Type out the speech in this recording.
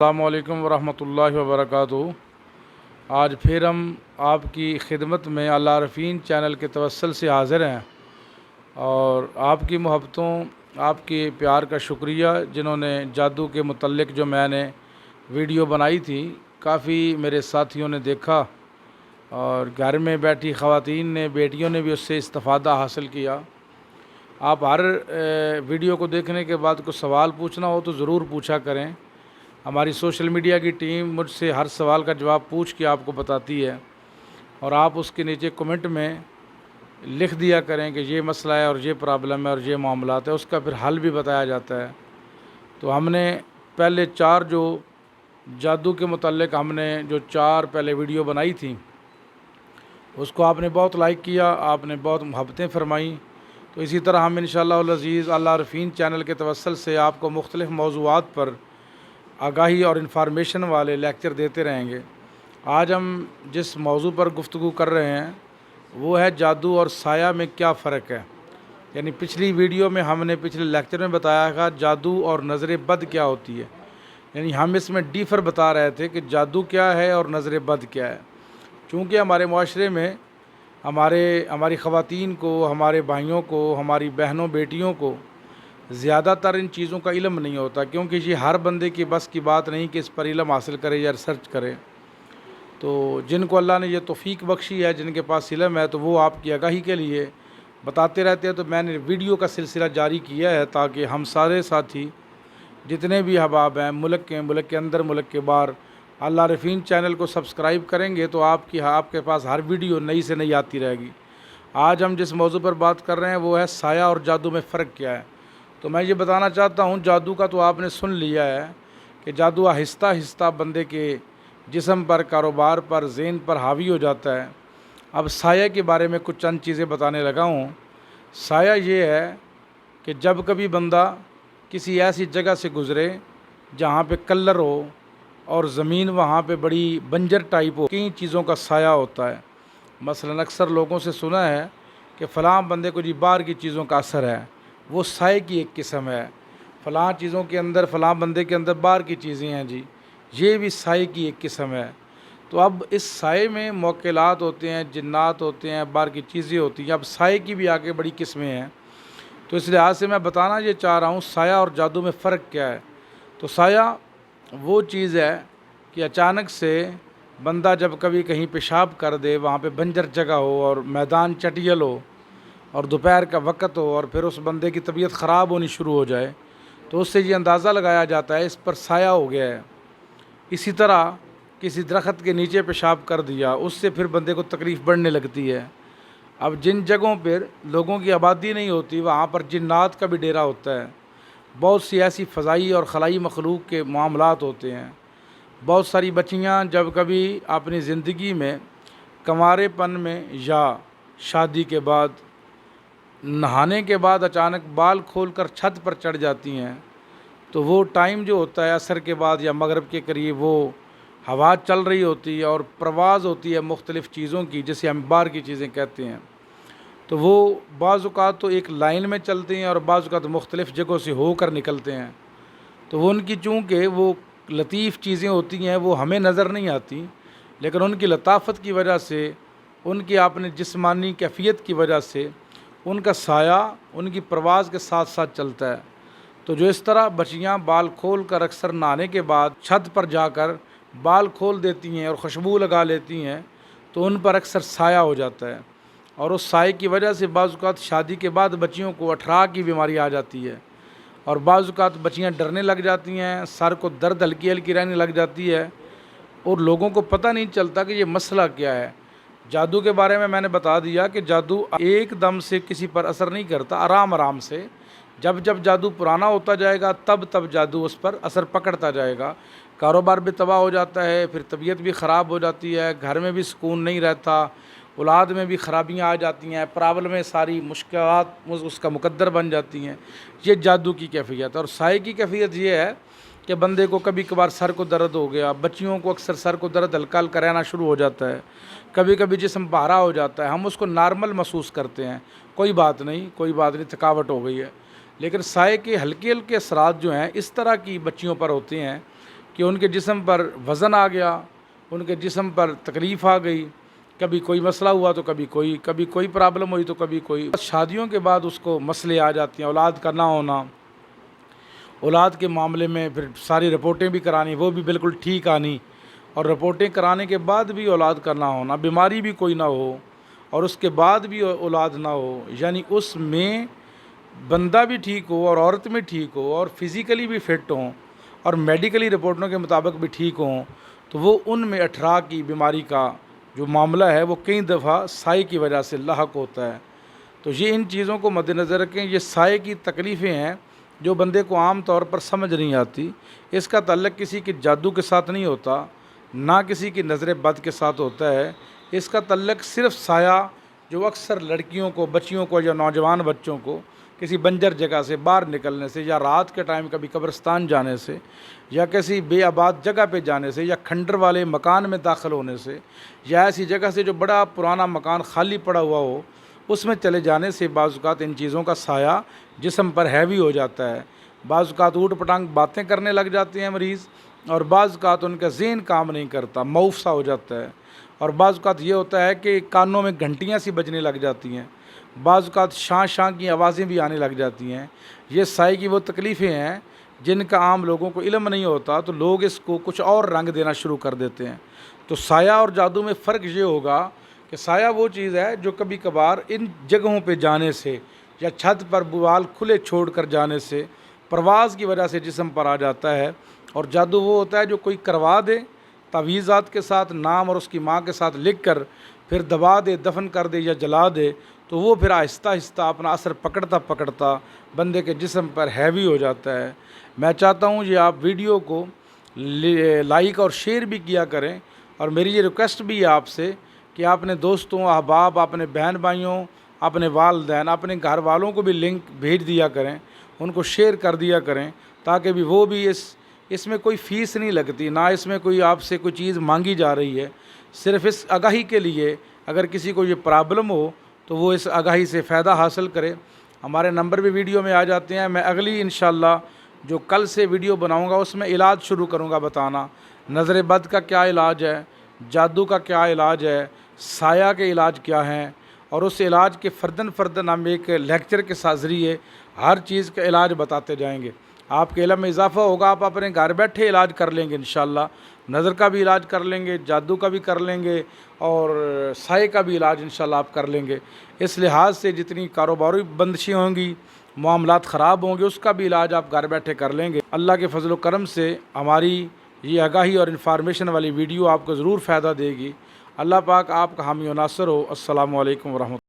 السلام علیکم ورحمۃ اللہ وبرکاتہ۔ آج پھر ہم آپ کی خدمت میں اللہ عارفین چینل کے توسل سے حاضر ہیں اور آپ کی محبتوں، آپ کے پیار کا شکریہ۔ جنہوں نے جادو کے متعلق جو میں نے ویڈیو بنائی تھی، کافی میرے ساتھیوں نے دیکھا اور گھر میں بیٹھی خواتین نے، بیٹیوں نے بھی اس سے استفادہ حاصل کیا۔ آپ ہر ویڈیو کو دیکھنے کے بعد کوئی سوال پوچھنا ہو تو ضرور پوچھا کریں۔ ہماری سوشل میڈیا کی ٹیم مجھ سے ہر سوال کا جواب پوچھ کے آپ کو بتاتی ہے، اور آپ اس کے نیچے کمنٹ میں لکھ دیا کریں کہ یہ مسئلہ ہے اور یہ پرابلم ہے اور یہ معاملات ہے، اس کا پھر حل بھی بتایا جاتا ہے۔ تو ہم نے پہلے 4 جو جادو کے متعلق ہم نے جو 4 پہلے ویڈیو بنائی تھی، اس کو آپ نے بہت لائک کیا، آپ نے بہت محبتیں فرمائیں۔ تو اسی طرح ہم انشاءاللہ العزیز اللہ عارفین چینل کے توسل سے آپ کو مختلف موضوعات پر آگاہی اور انفارمیشن والے لیکچر دیتے رہیں گے۔ آج ہم جس موضوع پر گفتگو کر رہے ہیں وہ ہے جادو اور سایہ میں کیا فرق ہے۔ یعنی پچھلی ویڈیو میں ہم نے پچھلے لیکچر میں بتایا تھا جادو اور نظر بد کیا ہوتی ہے، یعنی ہم اس میں ڈیفر بتا رہے تھے کہ جادو کیا ہے اور نظر بد کیا ہے۔ چونکہ ہمارے معاشرے میں ہماری خواتین کو، ہمارے بھائیوں کو، ہماری بہنوں بیٹیوں کو زیادہ تر ان چیزوں کا علم نہیں ہوتا، کیونکہ یہ ہر بندے کی بس کی بات نہیں کہ اس پر علم حاصل کرے یا ریسرچ کرے۔ تو جن کو اللہ نے یہ توفیق بخشی ہے، جن کے پاس علم ہے، تو وہ آپ کی آگاہی کے لیے بتاتے رہتے ہیں۔ تو میں نے ویڈیو کا سلسلہ جاری کیا ہے تاکہ ہم سارے ساتھی جتنے بھی احباب ہیں، ملک کے اندر، ملک کے باہر، اللہ عارفین چینل کو سبسکرائب کریں گے تو آپ کے پاس ہر ویڈیو نئی سے نئی آتی رہے گی۔ آج ہم جس موضوع پر بات کر رہے ہیں وہ ہے سایہ اور جادو میں فرق کیا ہے۔ تو میں یہ بتانا چاہتا ہوں، جادو کا تو آپ نے سن لیا ہے کہ جادو آہستہ آہستہ بندے کے جسم پر، کاروبار پر، ذہن پر حاوی ہو جاتا ہے۔ اب سایہ کے بارے میں کچھ چند چیزیں بتانے لگا ہوں۔ سایہ یہ ہے کہ جب کبھی بندہ کسی ایسی جگہ سے گزرے جہاں پہ کلر ہو اور زمین وہاں پہ بڑی بنجر ٹائپ ہو، کئی چیزوں کا سایہ ہوتا ہے۔ مثلا اکثر لوگوں سے سنا ہے کہ فلاں بندے کو باہر کی چیزوں کا اثر ہے، وہ سائے کی ایک قسم ہے۔ فلاں چیزوں کے اندر، فلاں بندے کے اندر باہر کی چیزیں ہیں، یہ بھی سائے کی ایک قسم ہے۔ تو اب اس سائے میں موکلات ہوتے ہیں، جنات ہوتے ہیں، باہر کی چیزیں ہوتی ہیں۔ اب سائے کی بھی آگے بڑی قسمیں ہیں۔ تو اس لحاظ سے میں بتانا یہ چاہ رہا ہوں سایہ اور جادو میں فرق کیا ہے۔ تو سایہ وہ چیز ہے کہ اچانک سے بندہ جب کبھی کہیں پیشاب کر دے، وہاں پہ بنجر جگہ ہو اور میدان چٹیل ہو اور دوپہر کا وقت ہو اور پھر اس بندے کی طبیعت خراب ہونی شروع ہو جائے، تو اس سے یہ اندازہ لگایا جاتا ہے اس پر سایہ ہو گیا ہے۔ اسی طرح کسی درخت کے نیچے پیشاب کر دیا، اس سے پھر بندے کو تکلیف بڑھنے لگتی ہے۔ اب جن جگہوں پر لوگوں کی آبادی نہیں ہوتی، وہاں پر جنات کا بھی ڈیرا ہوتا ہے۔ بہت سی ایسی فضائی اور خلائی مخلوق کے معاملات ہوتے ہیں۔ بہت ساری بچیاں جب کبھی اپنی زندگی میں کنوارے پن میں یا شادی کے بعد، نہانے کے بعد اچانک بال کھول کر چھت پر چڑھ جاتی ہیں، تو وہ ٹائم جو ہوتا ہے عصر کے بعد یا مغرب کے قریب، وہ ہوا چل رہی ہوتی ہے اور پرواز ہوتی ہے مختلف چیزوں کی، جسے ہم باہر کی چیزیں کہتے ہیں۔ تو وہ بعض اوقات تو ایک لائن میں چلتے ہیں اور بعض اوقات مختلف جگہوں سے ہو کر نکلتے ہیں۔ تو وہ ان کی چونکہ وہ لطیف چیزیں ہوتی ہیں، وہ ہمیں نظر نہیں آتی، لیکن ان کی لطافت کی وجہ سے، ان کی اپنے جسمانی کیفیت کی وجہ سے ان کا سایہ ان کی پرواز کے ساتھ ساتھ چلتا ہے۔ تو جو اس طرح بچیاں بال کھول کر اکثر نہانے کے بعد چھت پر جا کر بال کھول دیتی ہیں اور خوشبو لگا لیتی ہیں، تو ان پر اکثر سایہ ہو جاتا ہے، اور اس سائے کی وجہ سے بعض اوقات شادی کے بعد بچیوں کو اٹھرا کی بیماری آ جاتی ہے، اور بعض اوقات بچیاں ڈرنے لگ جاتی ہیں، سر کو درد ہلکی ہلکی رہنے لگ جاتی ہے، اور لوگوں کو پتہ نہیں چلتا کہ یہ مسئلہ کیا ہے۔ جادو کے بارے میں نے بتا دیا کہ جادو ایک دم سے کسی پر اثر نہیں کرتا، آرام آرام سے جب جادو پرانا ہوتا جائے گا تب جادو اس پر اثر پکڑتا جائے گا۔ کاروبار بھی تباہ ہو جاتا ہے، پھر طبیعت بھی خراب ہو جاتی ہے، گھر میں بھی سکون نہیں رہتا، اولاد میں بھی خرابیاں آ جاتی ہیں، پرابلمیں ساری مشکلات اس کا مقدر بن جاتی ہیں۔ یہ جادو کی کیفیت ہے۔ اور سائے کی کیفیت یہ ہے کہ بندے کو کبھی کبھار سر کو درد ہو گیا، بچیوں کو اکثر سر کو درد ہلکا ہلکا رہنا شروع ہو جاتا ہے، کبھی کبھی جسم بھارا ہو جاتا ہے، ہم اس کو نارمل محسوس کرتے ہیں، کوئی بات نہیں، تھکاوٹ ہو گئی ہے۔ لیکن سائے کے ہلکے ہلکے اثرات جو ہیں اس طرح کی بچیوں پر ہوتے ہیں کہ ان کے جسم پر وزن آ گیا، ان کے جسم پر تکلیف آ گئی، کبھی کوئی مسئلہ ہوا تو کبھی کوئی پرابلم ہوئی تو کبھی کوئی۔ شادیوں کے بعد اس کو مسئلے آ جاتی ہیں، اولاد کا نہ ہونا، اولاد کے معاملے میں پھر ساری رپورٹیں بھی کرانی، وہ بھی بالکل ٹھیک آنی، اور رپورٹیں کرانے کے بعد بھی اولاد کا نہ ہونا، بیماری بھی کوئی نہ ہو اور اس کے بعد بھی اولاد نہ ہو، یعنی اس میں بندہ بھی ٹھیک ہو اور عورت میں ٹھیک ہو اور فزیکلی بھی فٹ ہوں اور میڈیکلی رپورٹوں کے مطابق بھی ٹھیک ہوں، تو وہ ان میں اٹھرا کی بیماری کا جو معاملہ ہے وہ کئی دفعہ سائے کی وجہ سے لاحق ہوتا ہے۔ تو یہ ان چیزوں کو مد نظر رکھیں، یہ سائے کی تکلیفیں ہیں جو بندے کو عام طور پر سمجھ نہیں آتی۔ اس کا تعلق کسی کے جادو کے ساتھ نہیں ہوتا، نہ کسی کی نظر بد کے ساتھ ہوتا ہے، اس کا تعلق صرف سایہ جو اکثر لڑکیوں کو، بچیوں کو یا نوجوان بچوں کو کسی بنجر جگہ سے باہر نکلنے سے، یا رات کے ٹائم کبھی قبرستان جانے سے، یا کسی بے آباد جگہ پہ جانے سے، یا کھنڈر والے مکان میں داخل ہونے سے، یا ایسی جگہ سے جو بڑا پرانا مکان خالی پڑا ہوا ہو اس میں چلے جانے سے بعض اوقات ان چیزوں کا سایہ جسم پر ہیوی ہو جاتا ہے۔ بعض اوقات اوٹ پٹانگ باتیں کرنے لگ جاتے ہیں مریض، اور بعض اوقات ان کا ذہن کام نہیں کرتا، معوف سا ہو جاتا ہے، اور بعض اوقات یہ ہوتا ہے کہ کانوں میں گھنٹیاں سی بجنے لگ جاتی ہیں، بعض اوقات شاں شاں کی آوازیں بھی آنے لگ جاتی ہیں۔ یہ سائے کی وہ تکلیفیں ہیں جن کا عام لوگوں کو علم نہیں ہوتا، تو لوگ اس کو کچھ اور رنگ دینا شروع کر دیتے ہیں۔ تو سایہ اور جادو میں فرق یہ ہوگا کہ سایہ وہ چیز ہے جو کبھی کبھار ان جگہوں پہ جانے سے یا چھت پر بوال کھلے چھوڑ کر جانے سے پرواز کی وجہ سے جسم پر آ جاتا ہے، اور جادو وہ ہوتا ہے جو کوئی کروا دے تعویذات کے ساتھ، نام اور اس کی ماں کے ساتھ لکھ کر پھر دبا دے، دفن کر دے یا جلا دے، تو وہ پھر آہستہ آہستہ اپنا اثر پکڑتا پکڑتا بندے کے جسم پر ہیوی ہو جاتا ہے۔ میں چاہتا ہوں یہ آپ ویڈیو کو لائک اور شیئر بھی کیا کریں، اور میری یہ ریکویسٹ بھی ہے آپ سے کہ اپنے دوستوں، احباب، اپنے بہن بھائیوں، اپنے والدین، اپنے گھر والوں کو بھی لنک بھیج دیا کریں، ان کو شیئر کر دیا کریں، تاکہ بھی وہ بھی اس میں کوئی فیس نہیں لگتی، نہ اس میں کوئی آپ سے کوئی چیز مانگی جا رہی ہے، صرف اس آگاہی کے لیے اگر کسی کو یہ پرابلم ہو تو وہ اس آگاہی سے فائدہ حاصل کرے۔ ہمارے نمبر بھی ویڈیو میں آ جاتے ہیں۔ میں اگلی انشاءاللہ جو کل سے ویڈیو بناؤں گا اس میں علاج شروع کروں گا بتانا، نظر بد کا کیا علاج ہے، جادو کا کیا علاج ہے، سایہ کے علاج کیا ہیں، اور اس علاج کے فردن ہم ایک لیکچر کے ساتھ ذریعے ہر چیز کا علاج بتاتے جائیں گے۔ آپ کے علم میں اضافہ ہوگا، آپ اپنے گھر بیٹھے علاج کر لیں گے انشاءاللہ، نظر کا بھی علاج کر لیں گے، جادو کا بھی کر لیں گے، اور سائے کا بھی علاج انشاءاللہ آپ کر لیں گے۔ اس لحاظ سے جتنی کاروباری بندشیں ہوں گی، معاملات خراب ہوں گے، اس کا بھی علاج آپ گھر بیٹھے کر لیں گے۔ اللہ کے فضل و کرم سے ہماری یہ آگاہی اور انفارمیشن والی ویڈیو آپ کو ضرور فائدہ دے گی۔ اللہ پاک آپ کا حامی و ناصر ہو۔ السلام علیکم ورحمۃ اللہ۔